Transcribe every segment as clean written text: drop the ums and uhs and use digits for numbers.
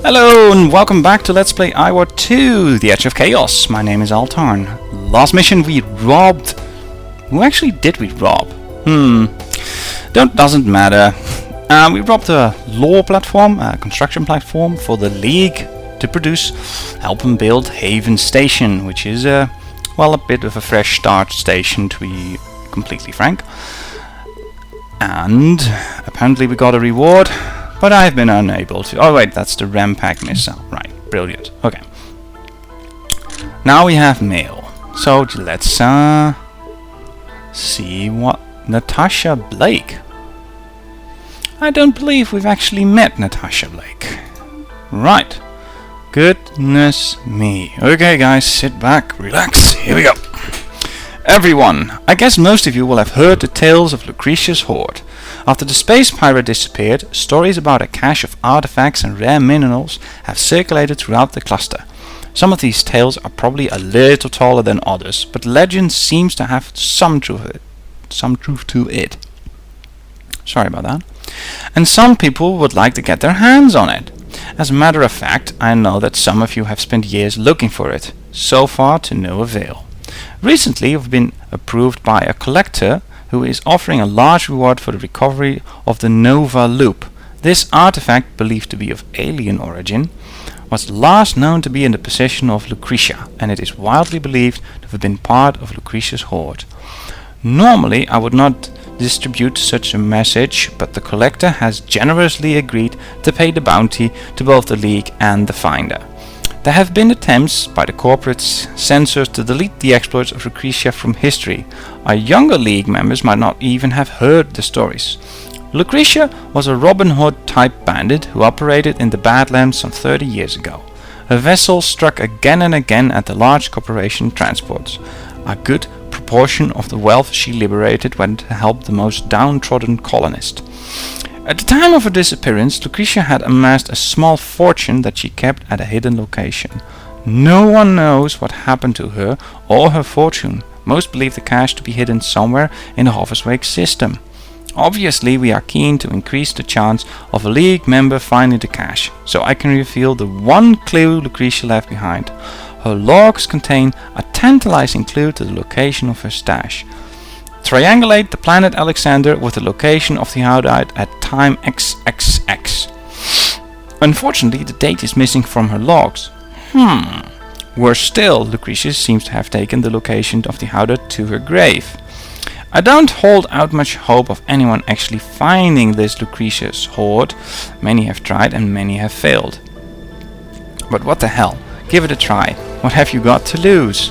Hello and welcome back to Let's Play War 2, The Edge of Chaos. My name is Altarn. Last mission we robbed... Who actually did we rob? Doesn't matter. We robbed a lore platform, a construction platform for the League to help them build Haven Station, which is a bit of a fresh start station to be completely frank. And apparently we got a reward. But I've been unable to... Oh wait, that's the Rampack missile. Right, brilliant. Okay. Now we have mail. So let's see what... Natasha Blake. I don't believe we've actually met Natasha Blake. Right. Goodness me. Okay guys, sit back, relax. Here we go. Everyone, I guess most of you will have heard the tales of Lucrecia's horde. After the space pirate disappeared, stories about a cache of artifacts and rare minerals have circulated throughout the cluster. Some of these tales are probably a little taller than others, but legend seems to have some truth to it. Sorry about that. And some people would like to get their hands on it. As a matter of fact, I know that some of you have spent years looking for it, so far to no avail. Recently, I've been approved by a collector who is offering a large reward for the recovery of the Nova Loop. This artifact, believed to be of alien origin, was last known to be in the possession of Lucrecia, and it is widely believed to have been part of Lucrecia's horde. Normally, I would not distribute such a message, but the collector has generously agreed to pay the bounty to both the League and the Finder. There have been attempts by the corporate censors to delete the exploits of Lucrecia from history. Our younger League members might not even have heard the stories. Lucrecia was a Robin Hood type bandit who operated in the Badlands some 30 years ago. Her vessel struck again and again at the large corporation transports. A good proportion of the wealth she liberated went to help the most downtrodden colonists. At the time of her disappearance, Lucrecia had amassed a small fortune that she kept at a hidden location. No one knows what happened to her or her fortune. Most believe the cash to be hidden somewhere in the Hoverswake system. Obviously, we are keen to increase the chance of a League member finding the cash, so I can reveal the one clue Lucrecia left behind. Her logs contain a tantalizing clue to the location of her stash. Triangulate the planet Alexander with the location of the hideout at time XXX. Unfortunately, the date is missing from her logs. Worse still, Lucrecia seems to have taken the location of the hideout to her grave. I don't hold out much hope of anyone actually finding this Lucrecia's horde. Many have tried and many have failed. But what the hell? Give it a try. What have you got to lose?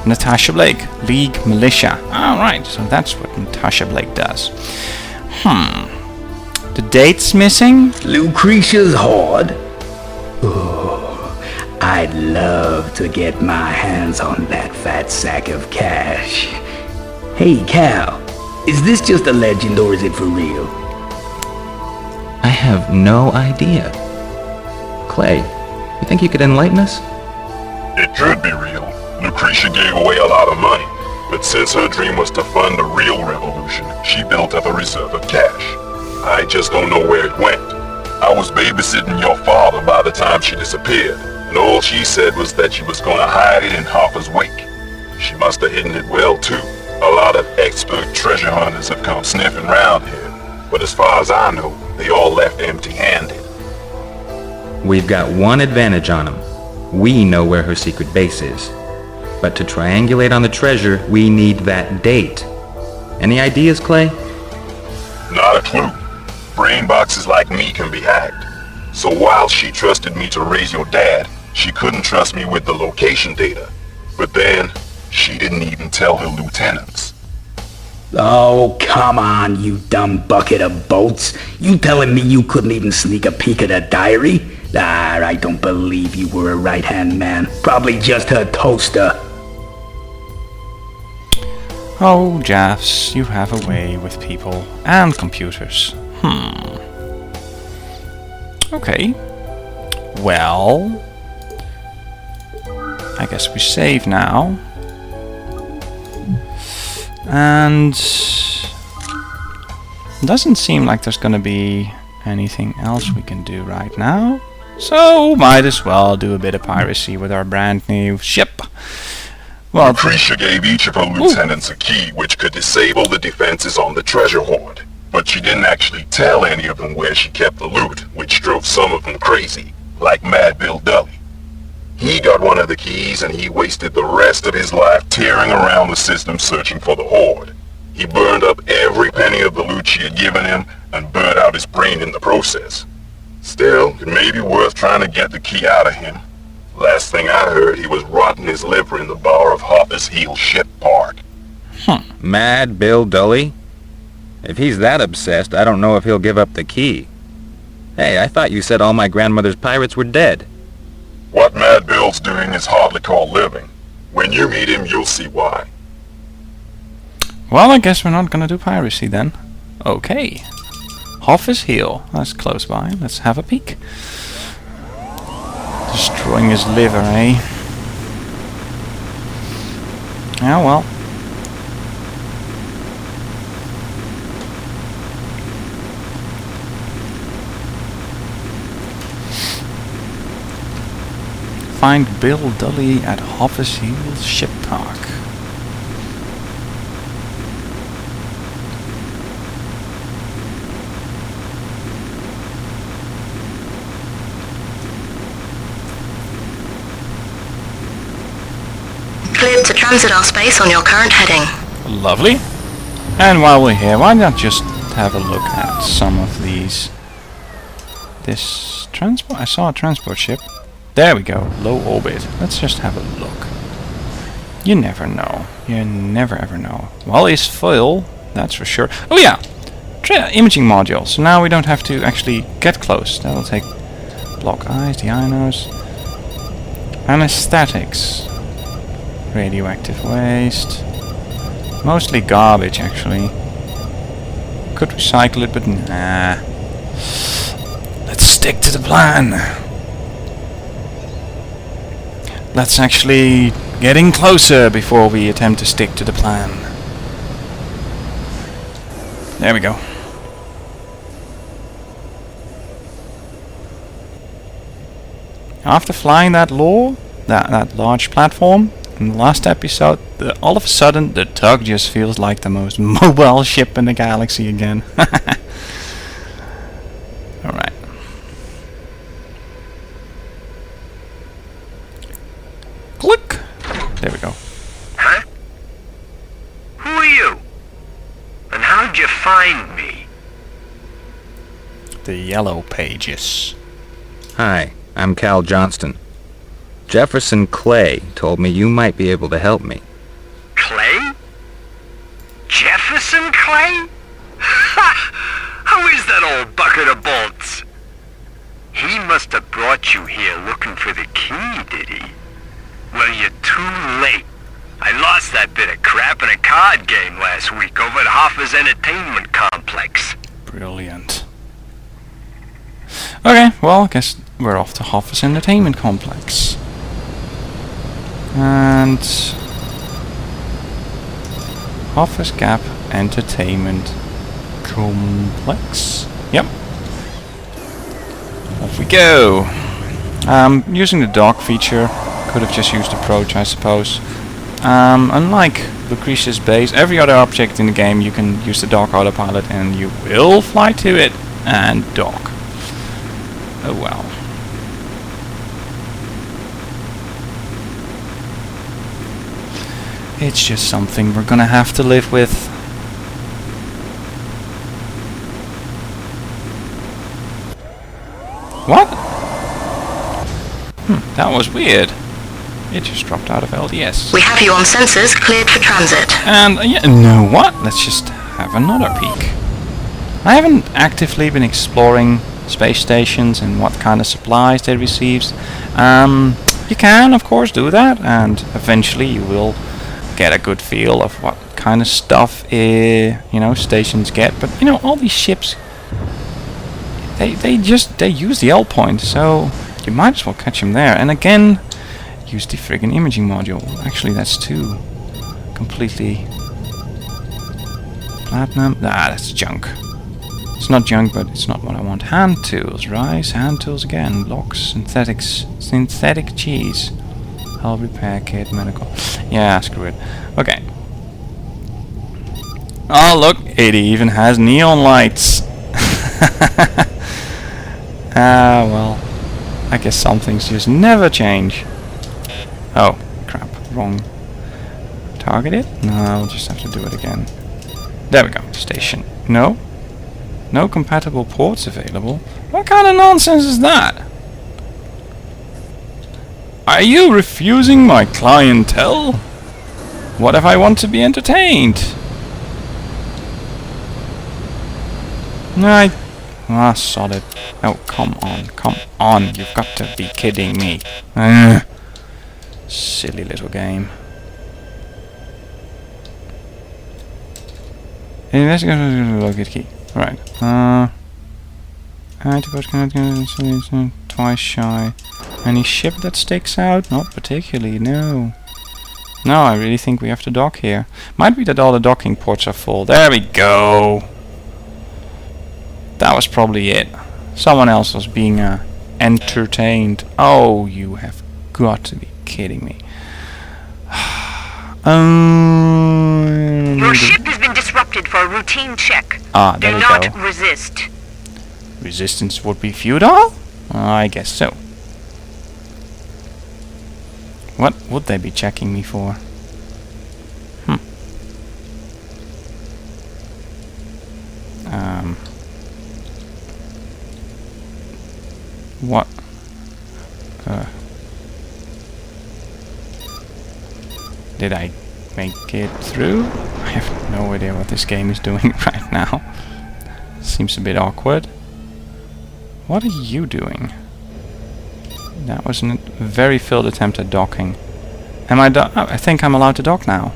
Natasha Blake, League Militia. Alright, so that's what Natasha Blake does. The date's missing? Lucrecia's horde? Oh, I'd love to get my hands on that fat sack of cash. Hey Cal, is this just a legend or is it for real? I have no idea. Clay, you think you could enlighten us? It could be real. Lucrecia gave away a lot of money, but since her dream was to fund a real revolution, she built up a reserve of cash. I just don't know where it went. I was babysitting your father by the time she disappeared, and all she said was that she was gonna hide it in Harper's wake. She must have hidden it well too. A lot of expert treasure hunters have come sniffing around here, but as far as I know, they all left empty-handed. We've got one advantage on them. We know where her secret base is. But to triangulate on the treasure, we need that date. Any ideas, Clay? Not a clue. Brain boxes like me can be hacked. So while she trusted me to raise your dad, she couldn't trust me with the location data. But then, she didn't even tell her lieutenants. Oh, come on, you dumb bucket of bolts. You telling me you couldn't even sneak a peek at her diary? I don't believe you were a right-hand man. Probably just her toaster. Oh, Jaffs, you have a way with people and computers. Okay. Well, I guess we save now. And doesn't seem like there's gonna be anything else we can do right now. So might as well do a bit of piracy with our brand new ship. Well, Lucrecia gave each of her lieutenants a key which could disable the defenses on the treasure hoard. But she didn't actually tell any of them where she kept the loot, which drove some of them crazy, like Mad Bill Dully. He got one of the keys and he wasted the rest of his life tearing around the system searching for the hoard. He burned up every penny of the loot she had given him and burned out his brain in the process. Still, it may be worth trying to get the key out of him. Last thing I heard, he was rotting his liver in the bar of Hopper's Heel Ship Park. Mad Bill Dully? If he's that obsessed, I don't know if he'll give up the key. Hey, I thought you said all my grandmother's pirates were dead. What Mad Bill's doing is hardly called living. When you meet him, you'll see why. well, I guess we're not gonna do piracy then. Okay. Hoffa's Heel. That's close by. Let's have a peek. Destroying his liver, eh? Oh well. Find Bill Dully at Hoffa's Heel Ship Park. Cleared to transit our space on your current heading. Lovely. And while we're here, why not just have a look at some of these. This transport? I saw a transport ship. There we go. Low orbit. Let's just have a look. You never know. You never ever know. Well, he's full. That's for sure. Oh yeah! Imaging module. So now we don't have to actually get close. That'll take block eyes, the ionos. Anesthetics. Radioactive waste. Mostly garbage, actually. Could recycle it, but nah. Let's stick to the plan. Let's actually get in closer before we attempt to stick to the plan. There we go. After flying that large platform in the last episode, all of a sudden the tug just feels like the most mobile ship in the galaxy again. Alright. Click! There we go. Huh? Who are you? And how'd you find me? The yellow pages. Hi, I'm Cal Johnston. Jefferson Clay told me you might be able to help me. Clay? Jefferson Clay? Ha! How is that old bucket of bolts? He must have brought you here looking for the key, did he? Well, you're too late. I lost that bit of crap in a card game last week over at Hoffa's Entertainment Complex. Brilliant. Okay, well, I guess we're off to Hoffa's Entertainment Complex. And Hoffa's Gap Entertainment Complex. Yep. Off we go. Using the dock feature, could have just used approach, I suppose. Unlike Lucrecia's base, every other object in the game you can use the dock autopilot and you will fly to it and dock. Oh well. It's just something we're gonna have to live with. What? That was weird. It just dropped out of LDS. We have you on sensors, cleared for transit. And, yeah, know what? Let's just have another peek. I haven't actively been exploring space stations and what kind of supplies they receive. You can, of course, do that, and eventually you will get a good feel of what kind of stuff, stations get. But, all these ships, they use the L point, so you might as well catch them there. And again, use the friggin' imaging module. Actually, that's two. Completely platinum. That's junk. It's not junk, but it's not what I want. Hand tools, rice, hand tools again, blocks, synthetic cheese, hull repair kit, medical. Yeah, screw it. Okay. Oh look, it even has neon lights. Ah, well, I guess some things just never change. Oh, crap, wrong. Target it? No, I'll just have to do it again. There we go, station. No? No compatible ports available? What kind of nonsense is that? Are you refusing my clientele? What if I want to be entertained? Sod it. Oh, come on, you've got to be kidding me. Silly little game. Locate key. Right. Twice shy. Any ship that sticks out? Not particularly, no. No, I really think we have to dock here. Might be that all the docking ports are full. There we go! That was probably it. Someone else was being entertained. Oh, you have got to be kidding me. Your ship has been disrupted for a routine check. Ah, there Do we not go. resist. Resistance would be futile? I guess so. What would they be checking me for? What? Did I make it through? I have no idea what this game is doing right now. Seems a bit awkward. What are you doing? That was a very failed attempt at docking. Am I I think I'm allowed to dock now.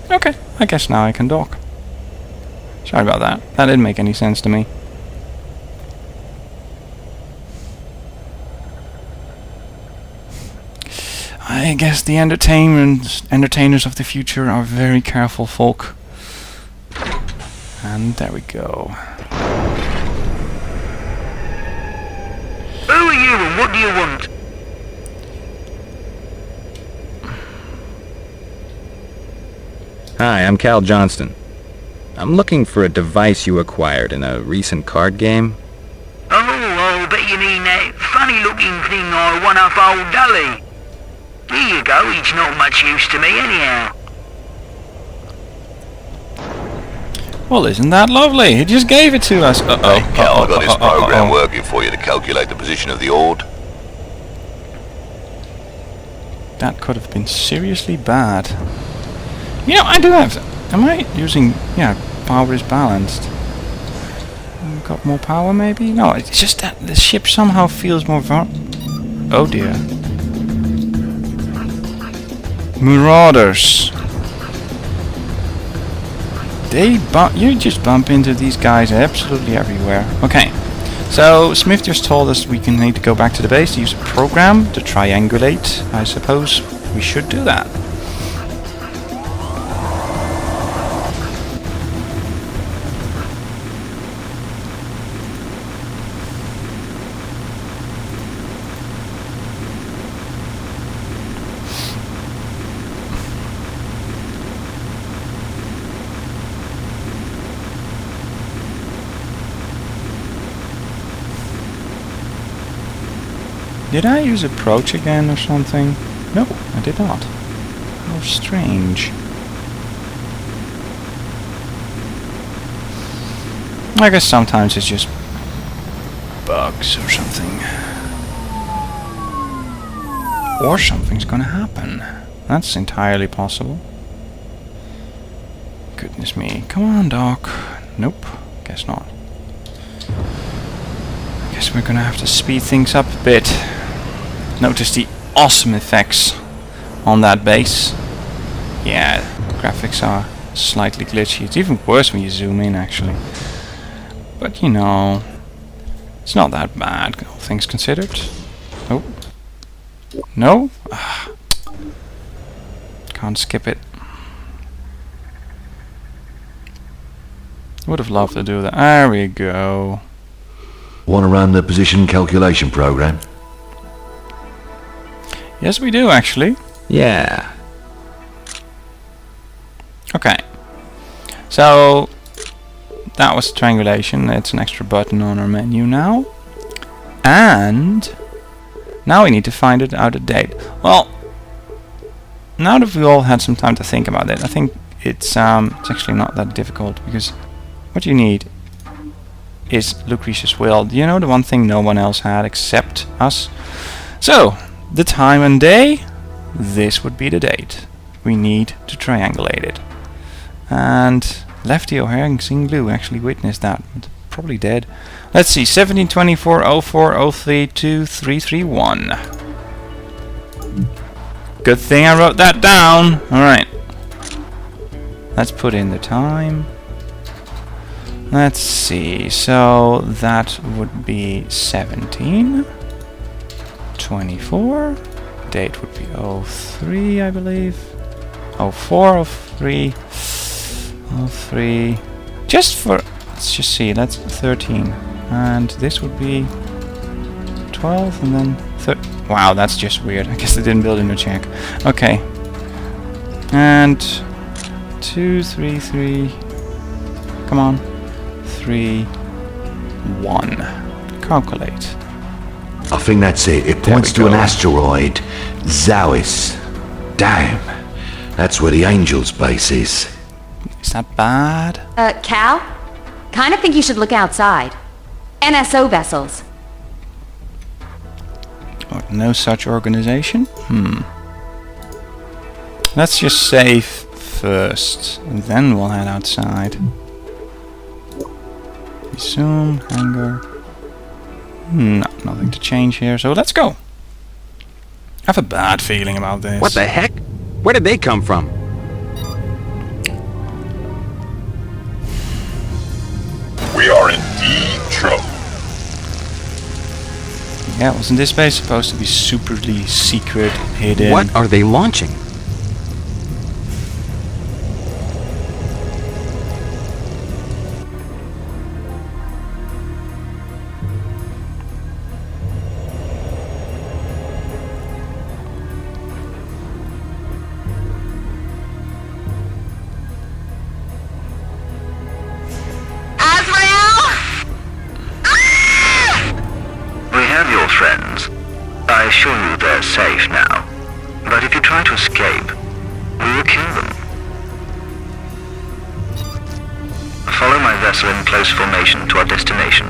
Okay, I guess now I can dock. Sorry about that. That didn't make any sense to me. I guess the entertainers of the future are very careful folk. And there we go. Who are you and what do you want? Hi, I'm Cal Johnston. I'm looking for a device you acquired in a recent card game. Oh, I bet you mean that funny looking thing I won off old Dully. Here you go, it's not much use to me anyhow. Well, isn't that lovely? He just gave it to us. Hey, Cal, I got this program working for you to calculate the position of the horde. That could have been seriously bad. You know, I do have... Am I using... Yeah, power is balanced. Got more power, maybe? No, it's just that the ship somehow feels more... Oh, dear. Marauders. You just bump into these guys absolutely everywhere. Okay. So, Smith just told us we need to go back to the base to use a program to triangulate. I suppose we should do that. Did I use approach again or something? No, I did not. How strange. I guess sometimes it's just bugs or something. Or something's gonna happen. That's entirely possible. Goodness me. Come on, Doc. Nope. Guess not. Guess we're gonna have to speed things up a bit. Notice the awesome effects on that base. Yeah, graphics are slightly glitchy. It's even worse when you zoom in, actually. But you know, it's not that bad, all things considered. Oh. No? Can't skip it. Would have loved to do that. There we go. Want to run the position calculation program? Yes, we do actually. Yeah. Okay. So that was triangulation. It's an extra button on our menu now. And now we need to find it out a date. Well, now that we all had some time to think about it, I think it's actually not that difficult, because what you need is Lucrecia's will. You know, the one thing no one else had except us. So, the time and day, this would be the date. We need to triangulate it. And Lefty O'Haring Sing Blue actually witnessed that, but probably dead. Let's see, 172404032331. Good thing I wrote that down. Alright. Let's put in the time. Let's see, so that would be 1724. Date would be 03, I believe. 04, 03, 03. Just for, let's just see, that's 13. And this would be 12 and then 13. Wow, that's just weird. I guess they didn't build in a check. Okay. And 2, 3, 3. Come on. 3, 1. Calculate. I think that's it. It points to an asteroid. Zawis. Damn. That's where the Angel's base is. Is that bad? Cal? Kinda think you should look outside. NSO vessels. Oh, no such organization? Let's just save first, and then we'll head outside. Resume, hangar. Nothing to change here, so let's go. I have a bad feeling about this. What the heck? Where did they come from? We are in deep trouble. Yeah, wasn't this base supposed to be superly secret, hidden? What are they launching? Friends. I assure you they're safe now. But if you try to escape, we will kill them. Follow my vessel in close formation to our destination.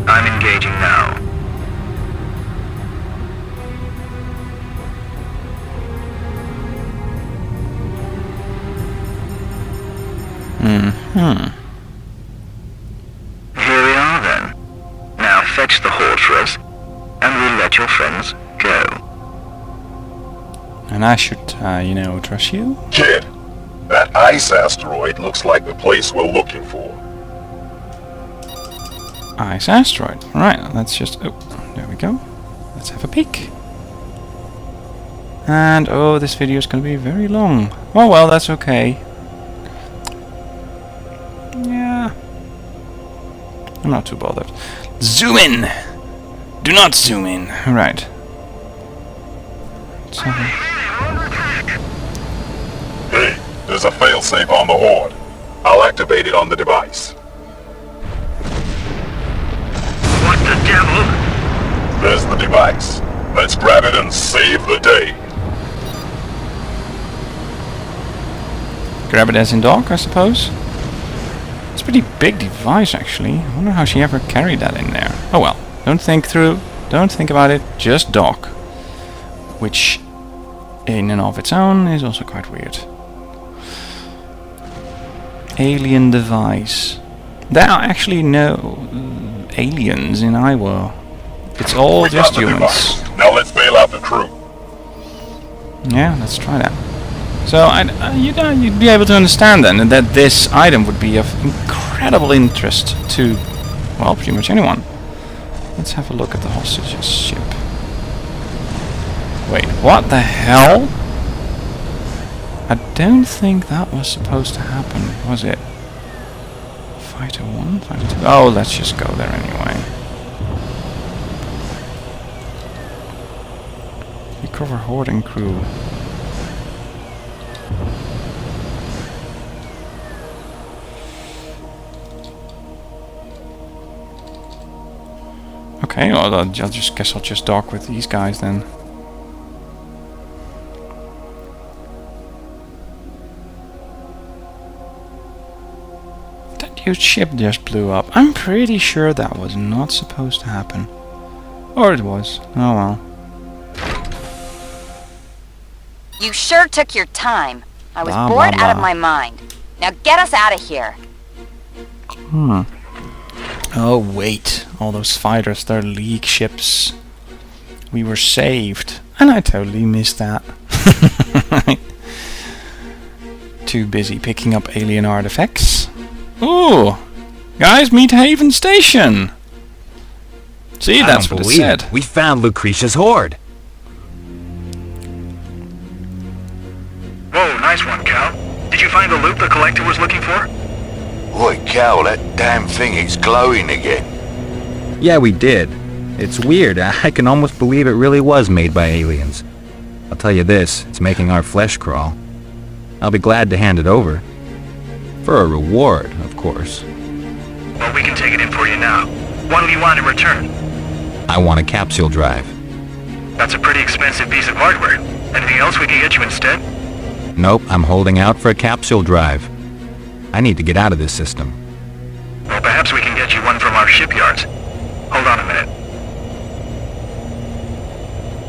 I'm engaging now. Here we are then. Now fetch the horde for us, and we'll let your friends go. And I should, you know, trust you? Kid, that ice asteroid looks like the place we're looking for. Ice asteroid. Right, let's just... Oh, there we go. Let's have a peek. And, oh, this video is going to be very long. Oh, well, that's okay. Yeah. I'm not too bothered. Zoom in! Do not zoom in. Right. So, Hey, there's a failsafe on the horde. I'll activate it on the device. What the devil? There's the device. Let's grab it and save the day. grab it as in dock, I suppose. It's a pretty big device, actually. I wonder how she ever carried that in there. Oh well. Don't think about it. Just dock. Which, in and of its own, is also quite weird. Alien device. There are actually no aliens in Iowa. It's all just humans. Now let's bail out the crew. Yeah, let's try that. So you'd be able to understand then that this item would be of incredible interest to, well, pretty much anyone. Let's have a look at the hostages ship. Wait, what the hell? I don't think that was supposed to happen, was it? Fighter 1, Fighter 2... Oh, let's just go there anyway. Recover horde and crew. Okay, well, I guess I'll just dock with these guys then. That huge ship just blew up. I'm pretty sure that was not supposed to happen. Or it was. Oh well. You sure took your time. I was Blah, bored blah, out of blah. my mind. Now get us out of here. Oh wait, all those fighters, they're League ships. We were saved. And I totally missed that. Too busy picking up alien artifacts. Ooh! Guys, meet Haven Station! See, that's what it said. We found Lucrecia's horde. Whoa, nice one, Cal. Did you find the loop the collector was looking for? Oi, Cal, that damn thing is glowing again. Yeah, we did. It's weird. I can almost believe it really was made by aliens. I'll tell you this, it's making our flesh crawl. I'll be glad to hand it over. For a reward, of course. Well, we can take it in for you now. What do you want in return? I want a capsule drive. That's a pretty expensive piece of hardware. Anything else we can get you instead? Nope, I'm holding out for a capsule drive. I need to get out of this system. Well, perhaps we can get you one from our shipyards. Hold on a minute.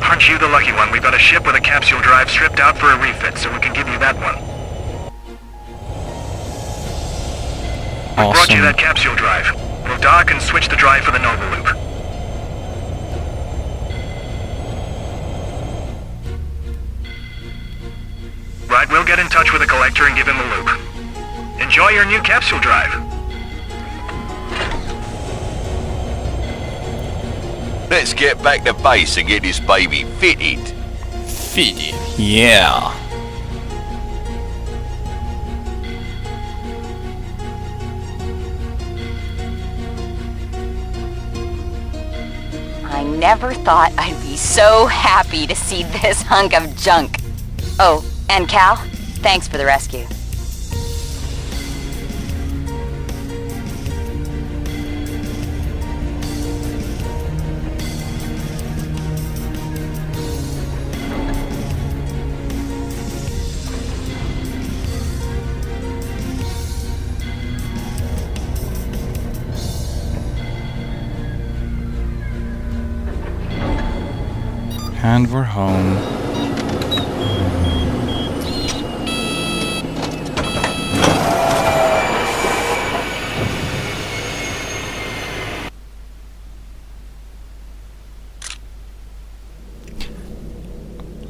Aren't you the lucky one? We've got a ship with a capsule drive stripped out for a refit, so we can give you that one. Awesome. Brought you that capsule drive. We'll dock and switch the drive for the Nova Loop. Right, we'll get in touch with the collector and give him a loop. Enjoy your new capsule drive. Let's get back to base and get this baby fitted. Fitted. Yeah. I never thought I'd be so happy to see this hunk of junk. Oh, and Cal, thanks for the rescue. And we're home.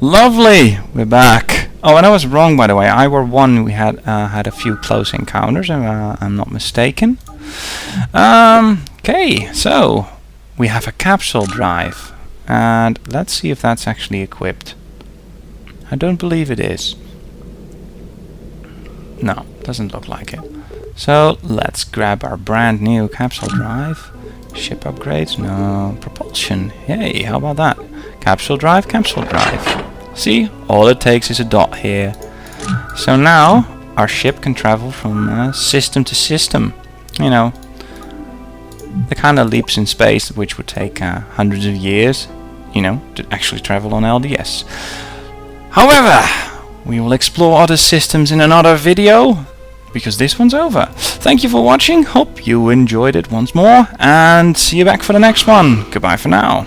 Lovely! We're back. Oh, and I was wrong, by the way. I were one. We had a few close encounters, if I'm not mistaken. Okay, so we have a capsule drive. And let's see if that's actually equipped. I don't believe it is. No, doesn't look like it. So let's grab our brand new capsule drive. Ship upgrades? No. Propulsion? Hey, how about that? Capsule drive, capsule drive. See, all it takes is a dot here. So now our ship can travel from system to system. You know, the kind of leaps in space which would take hundreds of years, you know, to actually travel on LDS. However, we will explore other systems in another video, because this one's over. Thank you for watching, hope you enjoyed it once more, and see you back for the next one. Goodbye for now.